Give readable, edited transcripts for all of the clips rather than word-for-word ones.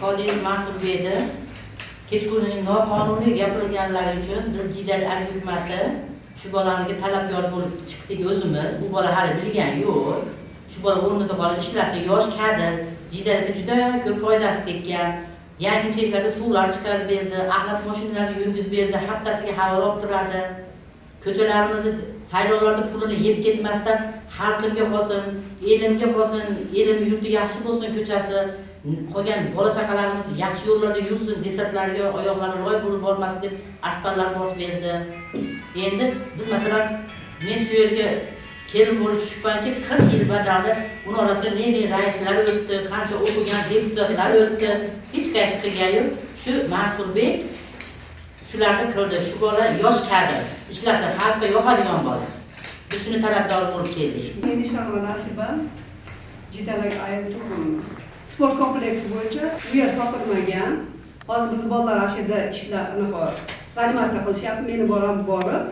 Qodirov Mansur Beyni kechqurunning noqonuniy gapirilganlari uchun biz Jidal hukumati shu bolani talabgor bo'lib chiqdik o'zimiz. Bu bola hali bilgani yo'q. Shu bola o'rnida qolib ishlasa, yosh kadr, Jidalga juda ko'p foydasi tekkan. Yangi cheklarda suvlar chiqarib berdi, axlat mashinalarini yurgizib berdi, haftasiga havola olib turadi. Ko'chalarimizni saylovlarda pulini yeb ketmasdan xalqimga qolsin, elimga qolsin, elim yurti yaxshi bo'lsin ko'chasi, qolgan bola chaqalarimiz yaxshi yo'llarda yursin, desatlariga oyoqlari loy bo'lib bormasin deb asfaltlar bosib berdi. Endi biz masalan men shu yerga kelin bo'lib tushibmanki 40 yil badalda uning orasida ne raislar o'tdi, qancha o'qigan deputatlar o'tdi, hech qaysi qilgani yo'q. Shu Mansur Bey shularni qildi. Shu bola yosh kadr, ishlasa xalqqa yoqadigan bola. Biz shuni tarafdor bo'lib keldik. Men Shahlo Nasiba Jidalga ayol turibman. Sport kompleksi bo'yicha u yer sotilmagan. Hozir biz bolalar ashida ishlar zanimatsiya qilishyapti. Meni bolam borib,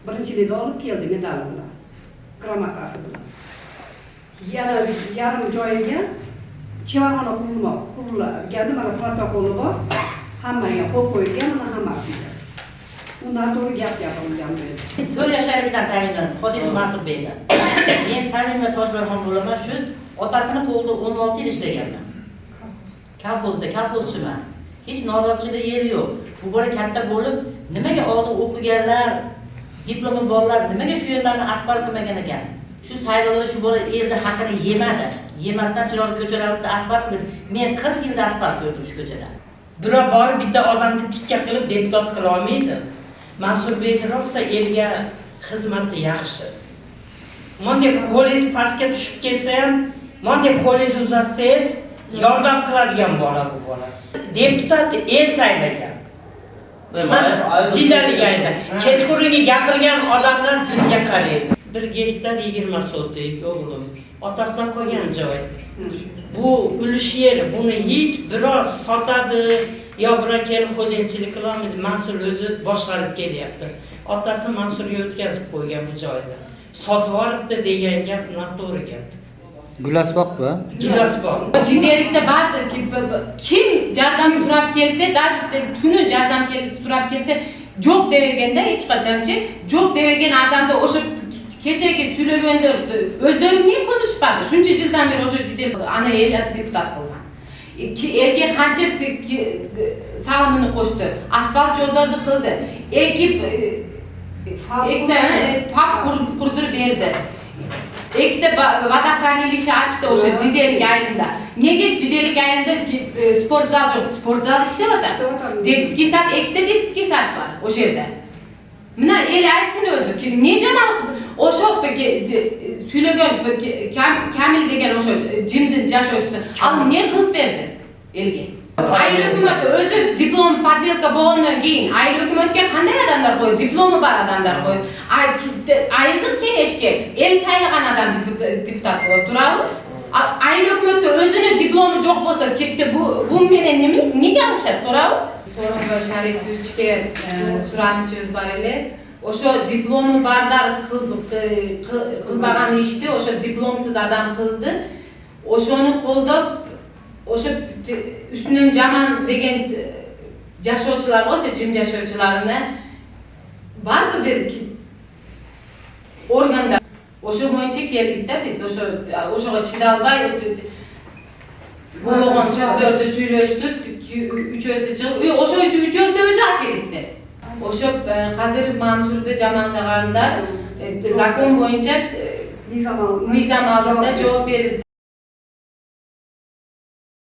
birinchilikda olib keldi medal bilan. Gramatasi bilan. Yana yarim joyiga chevarxona qurilgan, mana protokoli bor. Hammaga qo'l qo'yilgan, mana hammasiga. Undan to'g'ri gap gapirgan bo'ldi. 4 yasharlikdan tayinlandi Qodirov Mansur Beydan. Men Salima Tojbarxon bo'laman, shu otasini qo'lida 16 yil ishlaganman. Kolxozchiman. Hech norozichilik yeri yo'q. Bu bola katta bo'lib, nimaga oldin o'qiganlar, diplomi borlar, nimaga shu yerlarni asfalt qilmagan ekan? Shu saylovda shu bola erda haqini yemadi. Yemasdan chiroyli ko'chalarimizni asfalt qildi. Men 40 yilda asfalt ko'rdim shu ko'chada. Birov borib bitta odamni tikka qilib deputat qila olmaydi. Mansur Beyning rosa elga xizmati yaxshi. Monday qo'lingiz pastga tushib ketsa ham, monday qo'lingizni uzatsangiz yordam qiladigan bola bu bola. Deputat el saylagan. Jidalliganda kechqurungi gapirgan odamlar jimga qaraydi. 1 gektar 20 sotik o'g'lim. Otasidan qolgan joy. Bu ulush yer, buni hech biroz sotadi yo biror kelib xo'jayinchilik qilolmaydi. Mansur o'zi boshqarib kelyapti. Otasi Mansurga o'tkazib qo'ygan bu joyda. Sotib olibdi degan gap noto'g'ri gap. Gulasboqmi? Gulasboq. Jiddiyelikda barda kim yordam so'rab kelsa, даже tuni yordam so'rab kelsa, yo'q deganda hech qachonchi yo'q degan odamda o'sha kechagi so'laganda o'zlari nima qilishmadi? Shuncha yildan beri o'sha Jidel ana el deputat qilgan. Elga qancha salimini qo'shdi, asfalt yo'llarni qildi. Fab qurdirib berdi. Ikkita vodohranilishi ochdi o'sha Jidelga ayinda. Nega Jidelga ayinda sport zal yo'q? Sport zal ishlayapti. Detskiy sad, ikkita detskiy sad bor o'sha yerda. Mana el aytsin o'zi, nega mana o'sha suylagan Kamil degan o'sha jimdin yashovchisi, al ne qilib berdi elga? Ayol hukumat o'zi diplom poddelka bo'lgandan keyin ayol hukumatga qanday odamlar qo'ydi? Diplomi bor odamlar qo'ydi. Ayollik kelishga el saylagan odam deputat bo'lib turadi. Ayol hukumatda o'zini diplomi yo'q bo'lsa, ketdi bu meni nega olishadi turadi? So'rovga Sharipovga suratni bor edi. O'sha diplomi bordar qilmagan ishni o'sha diplomsiz odam qildi. O'shani qo'ldab o'sha ustidan jaman degan yashovchilar o'sha jim yashovchilarini barbi bir organda o'sha bo'yicha keldikda biz o'shaga chidalmay bo'lgan so'zlarni so'ylashdi, ucho'zi chiqib, o'sha ucho'zi o'zi aktivistlar. O'sha Qodirov Mansurni jamandaganlar zakon bo'yicha nizam oldida javob berdi.